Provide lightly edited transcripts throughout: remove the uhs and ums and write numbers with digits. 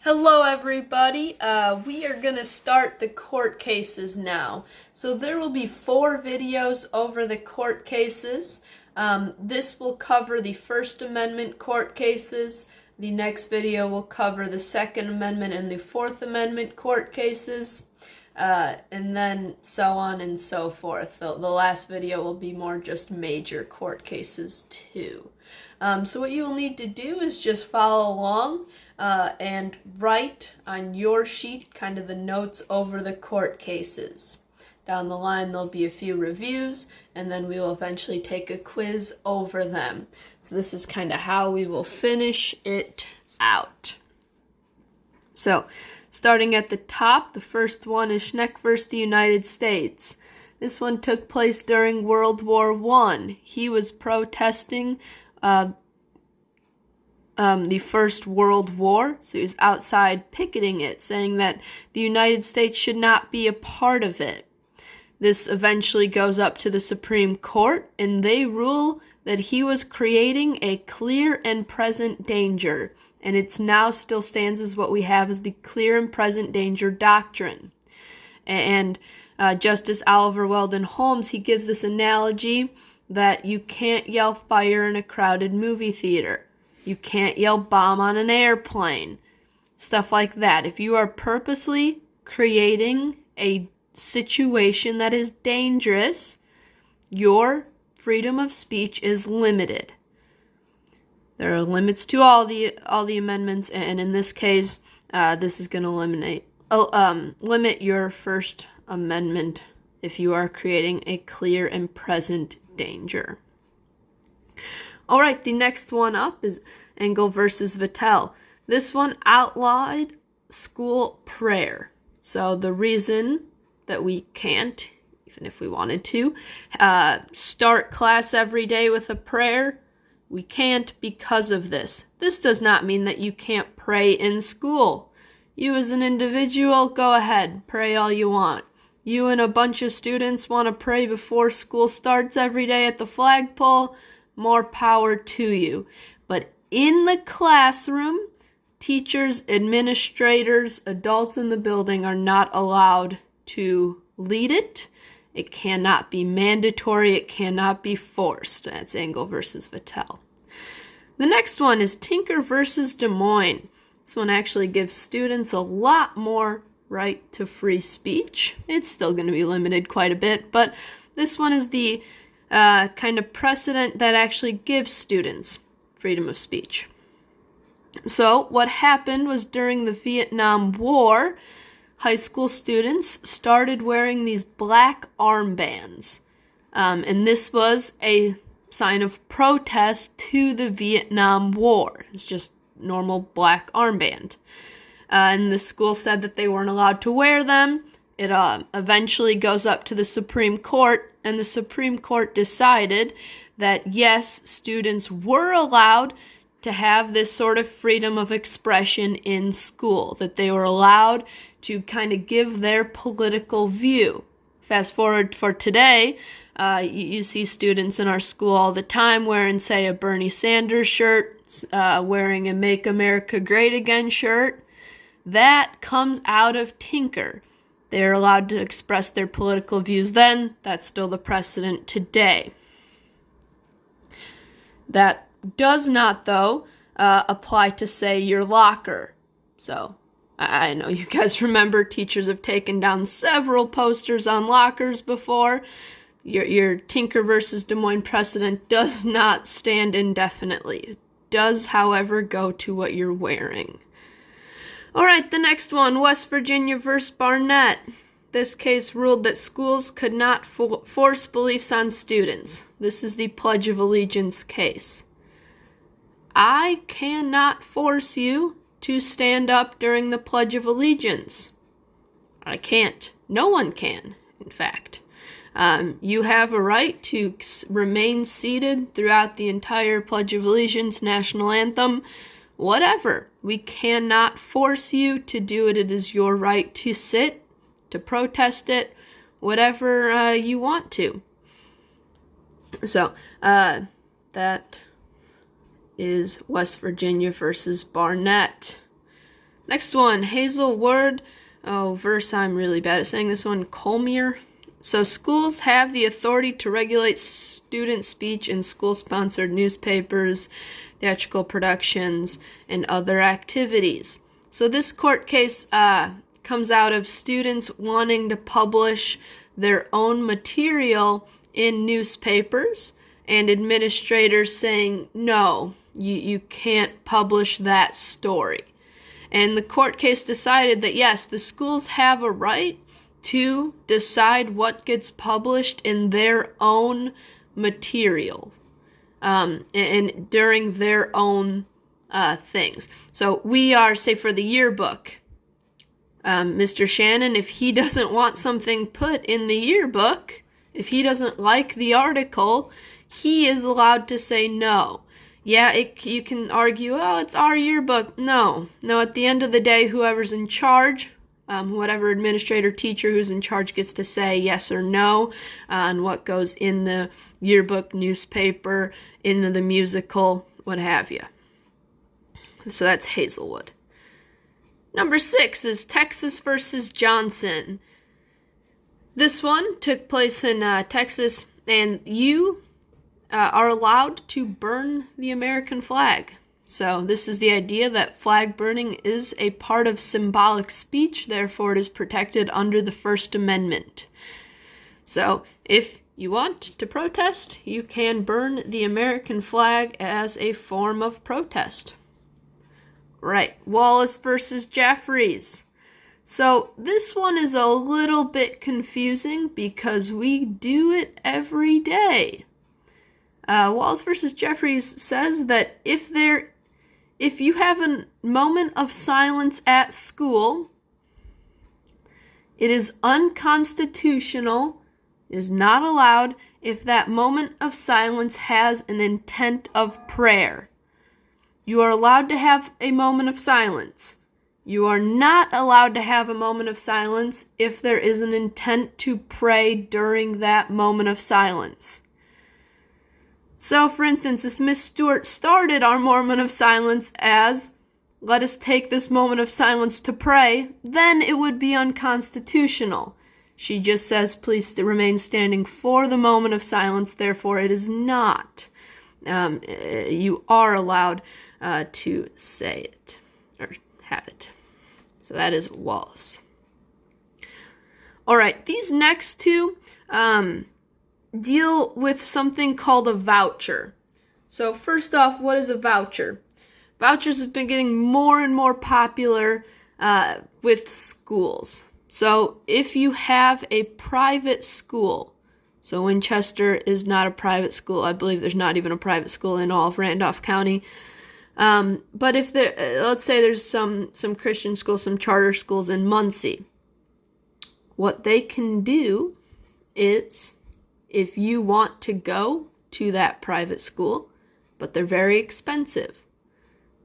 Hello everybody, we are going to start the court cases now. So there will be 4 videos over the court cases. This will cover the First Amendment court cases. The next video will cover the Second Amendment and the Fourth Amendment court cases. And then so on and so forth. The last video will be more just major court cases too. So what you will need to do is just follow along and write on your sheet kind of the notes over the court cases. Down the line there'll be a few reviews, and then we will eventually take a quiz over them. So this is kind of how we will finish it out. So starting at the top, the first one is Schneck versus the United States. This one took place during World War I. He was protesting the First World War, so he was outside picketing it, saying that the United States should not be a part of it. This eventually goes up to the Supreme Court, and they rule that he was creating a clear and present danger, and it's now still stands as what we have as the clear and present danger doctrine. And Justice Oliver Weldon Holmes, he gives this analogy that you can't yell fire in a crowded movie theater. You can't yell bomb on an airplane. Stuff like that. If you are purposely creating a situation that is dangerous, your freedom of speech is limited. There are limits to all the amendments, and in this case, this is going to limit your First Amendment if you are creating a clear and present danger. All right, the next one up is Engel versus Vattel. This one outlawed school prayer. So the reason that we can't, even if we wanted to, start class every day with a prayer, we can't because of this. This does not mean that you can't pray in school. You as an individual, go ahead, pray all you want. You and a bunch of students want to pray before school starts every day at the flagpole, more power to you. But in the classroom, teachers, administrators, adults in the building are not allowed to lead it. It cannot be mandatory. It cannot be forced. That's Engel versus Vattel. The next one is Tinker versus Des Moines. This one actually gives students a lot more right to free speech. It's still going to be limited quite a bit, but this one is the kind of precedent that actually gives students freedom of speech. So what happened was during the Vietnam War, high school students started wearing these black armbands. And this was a sign of protest to the Vietnam War. It's just normal black armband. And the school said that they weren't allowed to wear them. It eventually goes up to the Supreme Court, and the Supreme Court decided that yes, students were allowed to have this sort of freedom of expression in school, that they were allowed to kind of give their political view. Fast forward for today, you see students in our school all the time wearing, say, a Bernie Sanders shirt, wearing a Make America Great Again shirt. That comes out of Tinker. They're allowed to express their political views then. That's still the precedent today. That does not, though, apply to, say, your locker. So, I know you guys remember teachers have taken down several posters on lockers before. Your Tinker versus Des Moines precedent does not stand indefinitely. It does, however, go to what you're wearing. All right, the next one, West Virginia versus Barnett. This case ruled that schools could not force beliefs on students. This is the Pledge of Allegiance case. I cannot force you to stand up during the Pledge of Allegiance. I can't. No one can, in fact. You have a right to remain seated throughout the entire Pledge of Allegiance, national anthem, whatever. We cannot force you to do it. It is your right to sit, to protest it, whatever you want to. So, that is West Virginia versus Barnett. Next one, Hazel Ward. Oh, verse, I'm really bad at saying this one. Colmier. So schools have the authority to regulate student speech in school-sponsored newspapers, theatrical productions, and other activities. So this court case comes out of students wanting to publish their own material in newspapers and administrators saying, no, you can't publish that story. And the court case decided that, yes, the schools have a right to decide what gets published in their own material and during their own things. So we are, say, for the yearbook, Mr. Shannon, if he doesn't want something put in the yearbook, if he doesn't like the article, he is allowed to say no. Yeah, you can argue, oh, it's our yearbook. No, at the end of the day, whoever's in charge, whatever administrator, teacher who's in charge gets to say yes or no on what goes in the yearbook, newspaper, into the musical, what have you. So that's Hazelwood. Number 6 is Texas versus Johnson. This one took place in Texas, and you are allowed to burn the American flag. So this is the idea that flag burning is a part of symbolic speech, therefore it is protected under the First Amendment. So if you want to protest, you can burn the American flag as a form of protest. Right, Wallace versus Jeffries. So this one is a little bit confusing because we do it every day. Wallace versus Jeffries says that if you have a moment of silence at school, it is unconstitutional, is not allowed if that moment of silence has an intent of prayer. You are allowed to have a moment of silence. You are not allowed to have a moment of silence if there is an intent to pray during that moment of silence. So, for instance, if Miss Stewart started our moment of silence as, let us take this moment of silence to pray, then it would be unconstitutional. She just says, please remain standing for the moment of silence, therefore it is not. You are allowed to say it, or have it. So that is Wallace. All right, these next two deal with something called a voucher. So first off, what is a voucher? Vouchers have been getting more and more popular with schools. So if you have a private school, so Winchester is not a private school. I believe there's not even a private school in all of Randolph County. But if let's say there's some Christian schools, some charter schools in Muncie, what they can do is, if you want to go to that private school, but they're very expensive,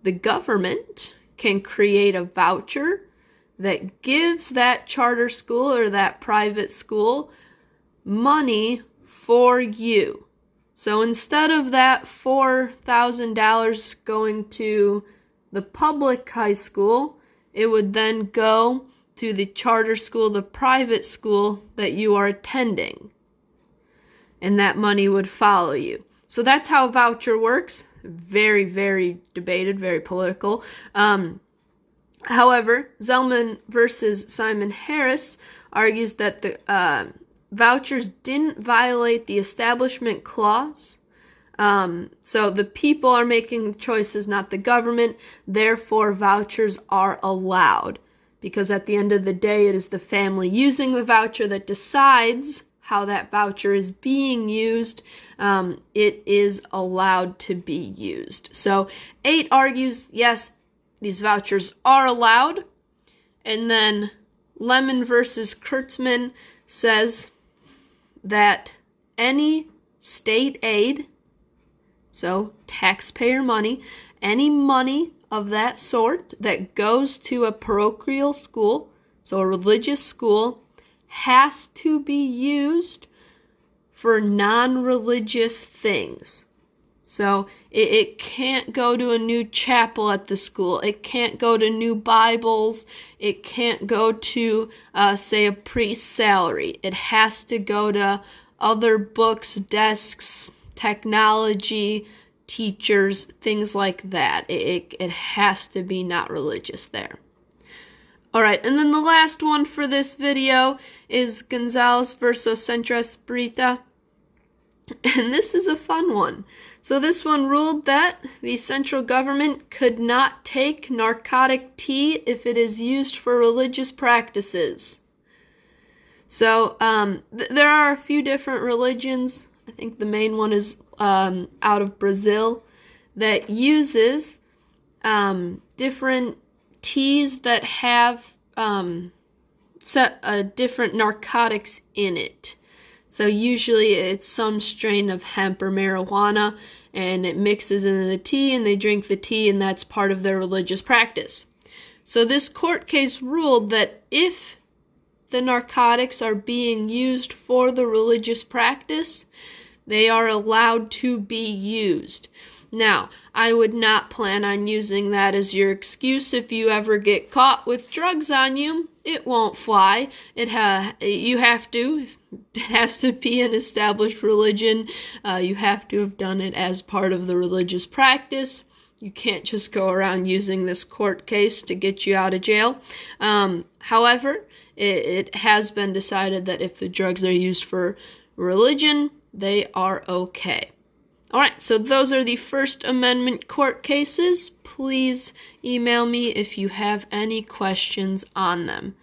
the government can create a voucher that gives that charter school or that private school money for you. So instead of that $4,000 going to the public high school, it would then go to the charter school, the private school that you are attending. And that money would follow you. So that's how a voucher works. Very, very debated, very political. However, Zellman versus Simon Harris argues that the vouchers didn't violate the Establishment Clause. So the people are making choices, not the government. Therefore, vouchers are allowed. Because at the end of the day, it is the family using the voucher that decides how that voucher is being used. It is allowed to be used. So 8 argues, yes, these vouchers are allowed. And then Lemon versus Kurtzman says that any state aid, so taxpayer money, any money of that sort that goes to a parochial school, so a religious school, has to be used for non-religious things. So it can't go to a new chapel at the school. It can't go to new Bibles. It can't go to, say, a priest's salary. It has to go to other books, desks, technology, teachers, things like that. It has to be not religious there. All right, and then the last one for this video is Gonzalez versus Centro Espírita. And this is a fun one. So this one ruled that the central government could not take narcotic tea if it is used for religious practices. So there are a few different religions. I think the main one is out of Brazil that uses different teas that have different narcotics in it. So usually it's some strain of hemp or marijuana, and it mixes into the tea, and they drink the tea, and that's part of their religious practice. So this court case ruled that if the narcotics are being used for the religious practice, they are allowed to be used. Now, I would not plan on using that as your excuse if you ever get caught with drugs on you. It won't fly. It has to be an established religion. You have to have done it as part of the religious practice. You can't just go around using this court case to get you out of jail. However, it has been decided that if the drugs are used for religion, they are okay. All right, so those are the First Amendment court cases. Please email me if you have any questions on them.